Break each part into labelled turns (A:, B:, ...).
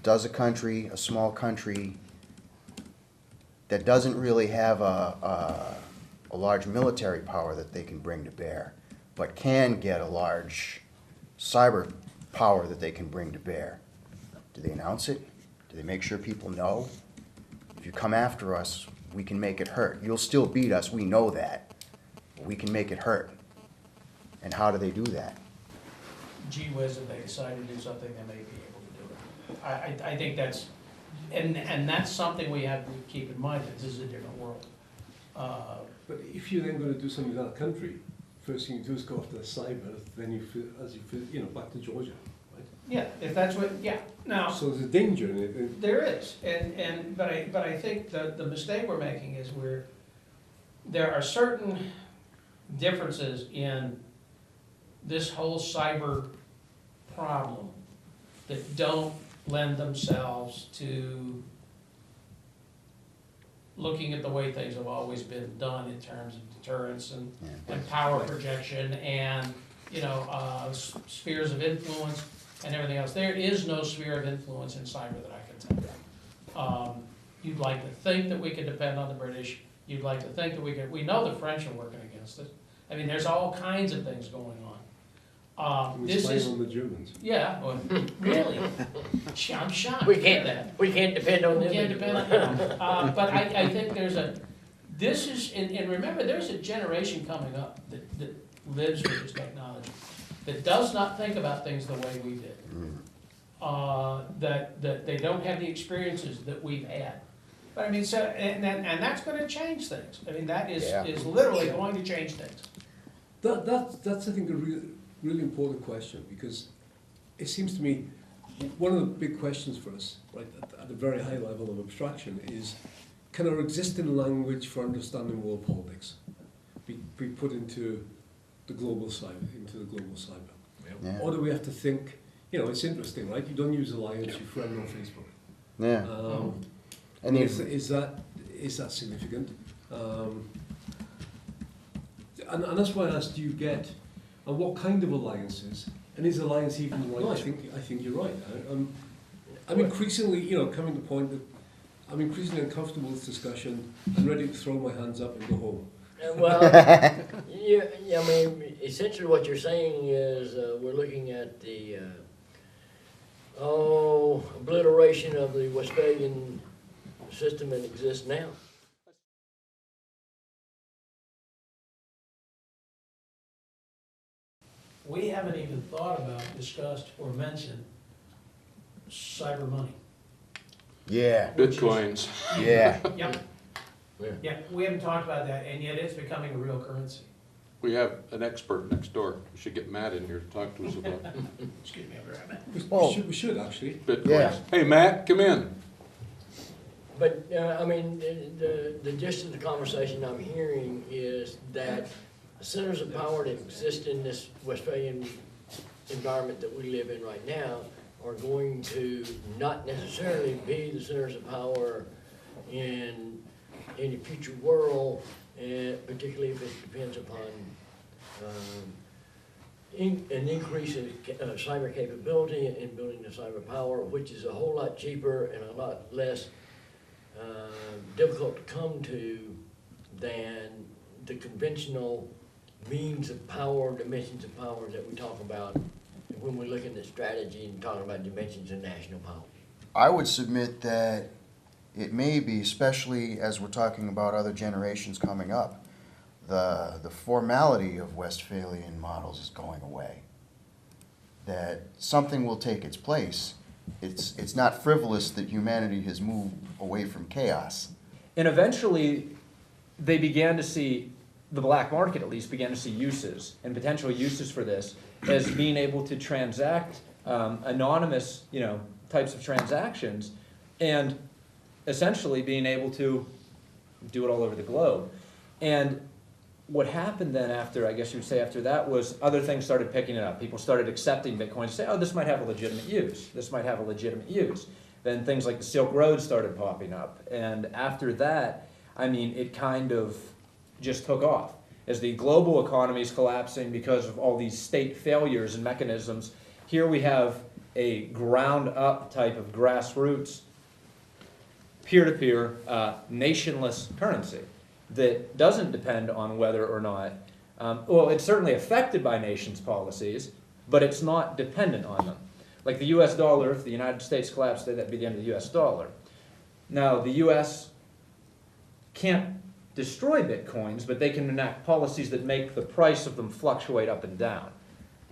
A: does a small country that doesn't really have a large military power that they can bring to bear, but can get a large cyber power that they can bring to bear, do they announce it? Do they make sure people know? If you come after us, we can make it hurt. You'll still beat us, we know that, but we can make it hurt. And how do they do that?
B: Gee whiz, if they decide to do something, they may be able to do it. I think that's, and that's something we have to keep in mind, that this is a different world.
C: But if you're then going to do something in that country, first thing you do is go after the cyber, then back to Georgia, right?
B: Yeah, if that's what, yeah, now.
C: So there's a danger in it.
B: There is, but I think the mistake we're making is there are certain differences in this whole cyber problem that don't lend themselves to looking at the way things have always been done in terms of deterrence and power projection and, spheres of influence and everything else. There is no sphere of influence in cyber that I can tell you. You'd like to think that we could depend on the British. You'd like to think that we know the French are working against it. I mean, there's all kinds of things going on.
C: We spy on the Germans.
B: Yeah, well, really? I'm shocked
D: We
B: to hear
D: can't,
B: that.
D: we can't depend on
B: We
D: them.
B: can't depend on them. But I think and remember, there's a generation coming up that lives with this technology, that does not think about things the way we did. That they don't have the experiences that we've had. But I mean, so, and that's gonna change things. I mean, that is literally going to change things.
C: That's I think a really important question, because it seems to me one of the big questions for us, right, at a very high level of abstraction, is can our existing language for understanding world politics be put into the global cyber?
A: Yeah.
C: Or do we have to think, it's interesting, right? You don't use Alliance, you friend on Facebook.
A: Yeah.
C: And is that significant? And that's why I asked, do you get, and what kind of alliances, and is alliance even right? I think you're right. I'm increasingly, coming to the point that I'm increasingly uncomfortable with this discussion. I'm ready to throw my hands up and go home.
D: Well, I mean, essentially what you're saying is we're looking at the obliteration of the Westphalian system that exists now.
B: We haven't even thought about, discussed, or mentioned cyber money.
A: Yeah.
E: Bitcoins.
A: Yeah.
B: Yep.
D: Yeah.
B: Yeah, we haven't talked about that, and yet it's becoming a real currency.
E: We have an expert next door. We should get Matt in here to talk to us about
B: Excuse me, I'll be right back.
C: We should actually.
E: Bitcoins.
A: Yeah.
E: Hey, Matt, come in.
D: But, I mean, the gist of the conversation I'm hearing is that the centers of power that exist in this Westphalian environment that we live in right now are going to not necessarily be the centers of power in any future world, particularly if it depends upon an increase in cyber capability in building the cyber power, which is a whole lot cheaper and a lot less difficult to come to than the conventional means of power, dimensions of power that we talk about when we're looking at strategy and talking about dimensions of national power.
A: I would submit that it may be, especially as we're talking about other generations coming up, the formality of Westphalian models is going away. That something will take its place. It's not frivolous that humanity has moved away from chaos.
F: And eventually, they began to see, the black market at least, began to see uses and potential uses for this as being able to transact anonymous, types of transactions, and essentially being able to do it all over the globe. And what happened then after, I guess you would say after that, was other things started picking it up. People started accepting Bitcoin to say, oh, this might have a legitimate use. This might have a legitimate use. Then things like the Silk Road started popping up. And after that, I mean, it kind of just took off. As the global economy is collapsing because of all these state failures and mechanisms, here we have a ground-up type of grassroots, peer-to-peer, nationless currency that doesn't depend on whether or not, well, it's certainly affected by nations' policies, but it's not dependent on them. Like the US dollar, if the United States collapsed, that'd be the end of the US dollar. Now, the US can't destroy bitcoins, but they can enact policies that make the price of them fluctuate up and down.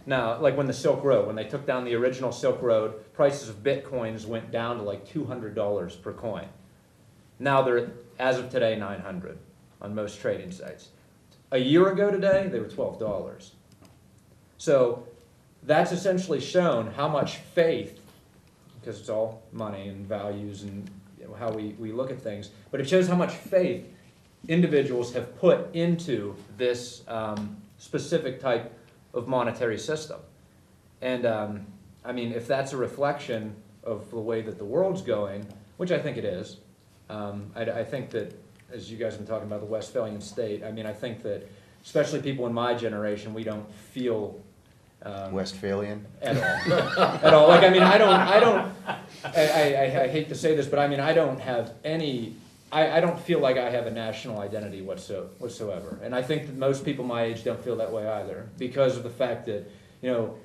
F: Now, like when the Silk Road, when they took down the original Silk Road, prices of bitcoins went down to like $200 per coin. Now they're, as of today, 900 on most trading sites. A year ago today, they were $12. So that's essentially shown how much faith, because it's all money and values and how we look at things, but it shows how much faith individuals have put into this specific type of monetary system. And I mean, if that's a reflection of the way that the world's going, which I think it is, I think that, as you guys have been talking about the Westphalian state, I mean, I think that especially people in my generation, we don't feel
A: Westphalian?
F: at all. At all. Like, I mean, I hate to say this, but I mean, I don't have any, I don't feel like I have a national identity whatsoever. And I think that most people my age don't feel that way either, because of the fact that, you know,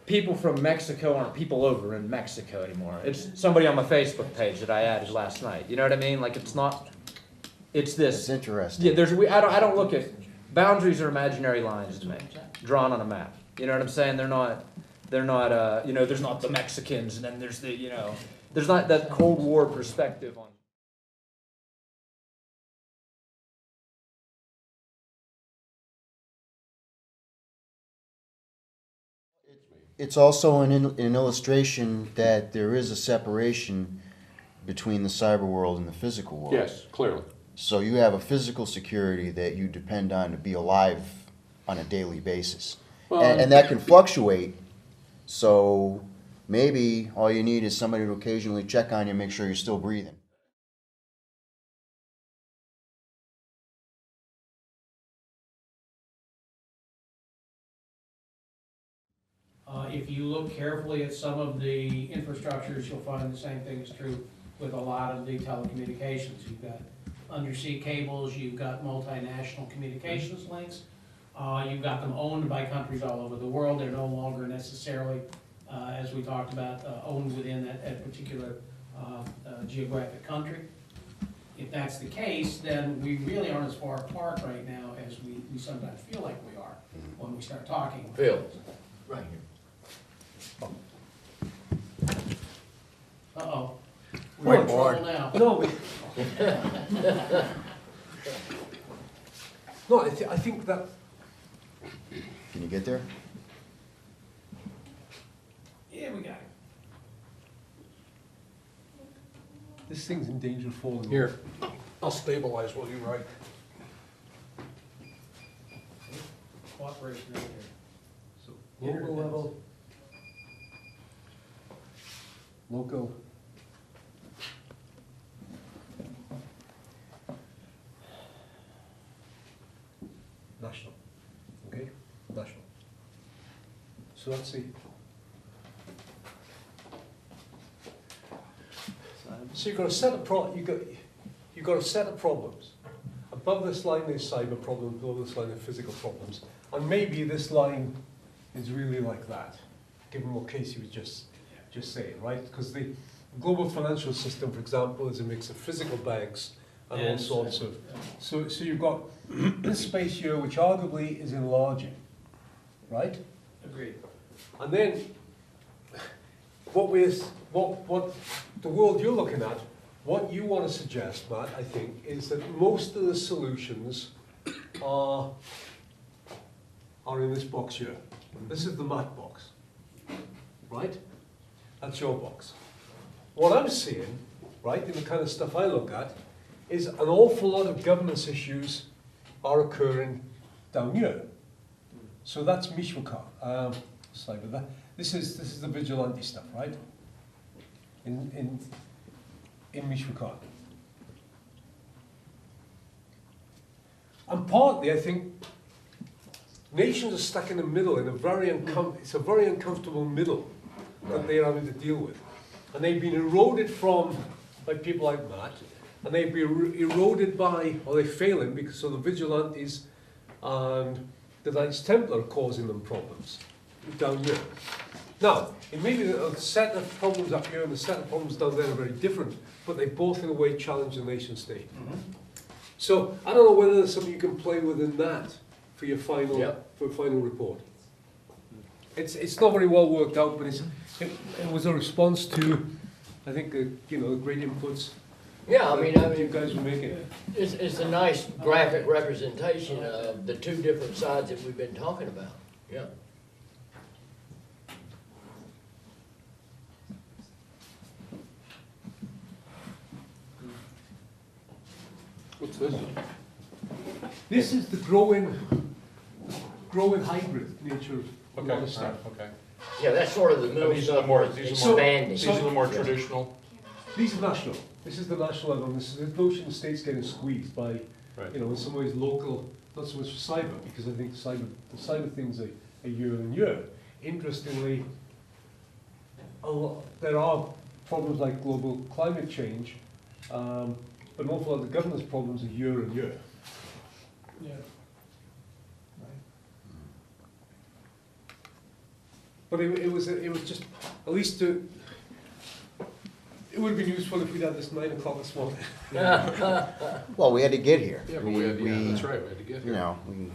F: people from Mexico aren't people over in Mexico anymore. It's somebody on my Facebook page that I added last night. You know what I mean? Like, it's not, it's this.
A: It's interesting.
F: Yeah, I don't look at, boundaries are imaginary lines to me, drawn on a map. You know what I'm saying? They're not, you know, there's not the Mexicans, and then there's the, you know, there's not that Cold War perspective on.
A: It's also an illustration that there is a separation between the cyber world and the physical world.
E: Yes, clearly.
A: So you have a physical security that you depend on to be alive on a daily basis.
E: Well,
A: And that can fluctuate. So maybe all you need is somebody to occasionally check on you and make sure you're still breathing.
B: If you look carefully at some of the infrastructures, you'll find the same thing is true with a lot of the telecommunications. You've got undersea cables, you've got multinational communications links, you've got them owned by countries all over the world. They're no longer necessarily, as we talked about, owned within that particular geographic country. If that's the case, then we really aren't as far apart right now as we sometimes feel like we are when we start talking.
D: Phil, right here.
B: Uh-oh. We're in
C: Whiteboard.
B: trouble now.
C: No, I think that,
A: Can you get there?
B: Yeah, we got it.
C: this thing's in danger of falling.
G: Here, I'll stabilize while you write.
B: Cooperation right here.
C: So, local level, local. National, okay, national. So let's see. So you've got a set of you've got a set of problems. Above this line is cyber problems, below this line are physical problems. And maybe this line is really like that, given what Casey was just saying, right? Because the global financial system, for example, is a mix of physical banks and all sorts of. So you've got this space here, which arguably is enlarging, right?
B: Agreed.
C: And then what the world you're looking at, what you want to suggest, Matt, I think, is that most of the solutions are in this box here. This is the Matt box, right? That's your box. What I'm seeing, right, in the kind of stuff I look at, is an awful lot of governance issues are occurring down here. So that's Mishwaka. Cyber. This is the vigilante stuff, right? In Mishwaka. And partly, I think, nations are stuck in the middle, in a very it's a very uncomfortable middle, that they're having to deal with. And they've been eroded from, by people like Matt, and they've been eroded by, or they're failing because of the vigilantes and the Knights Templar causing them problems down here. Now, it may be that a set of problems up here and the set of problems down there are very different, but they both in a way challenge the nation state. So I don't know whether there's something you can play within that for your final,
D: Yep.
C: for a final report. It's not very well worked out, but it was a response to, I think, you know, the great inputs
D: Yeah, I
C: that you
D: mean,
C: guys were making.
D: it's a nice graphic representation of the two different sides that we've been talking about, yeah.
E: What's this?
C: This is the growing hybrid nature of a lot
E: Okay,
C: of stuff.
E: okay.
D: Yeah, that's sort of the middle
E: These are the
D: stuff
E: more,
D: that's
E: these are more,
D: expanding.
E: these are the more traditional,
C: These are national. This is the national level. This is the notion the state's getting squeezed by,
E: right.
C: you know, in some ways local, not so much for cyber, because I think the cyber thing's a year and year. Interestingly, there are problems like global climate change, but an awful lot of the governance problems are year and year.
B: Yeah.
C: But it was just, at least to, it would have been useful if we'd had this 9 o'clock this morning.
A: Well, we had to get here.
E: Yeah, but we had, yeah, that's right, we had to get
A: You
E: here.
A: know, we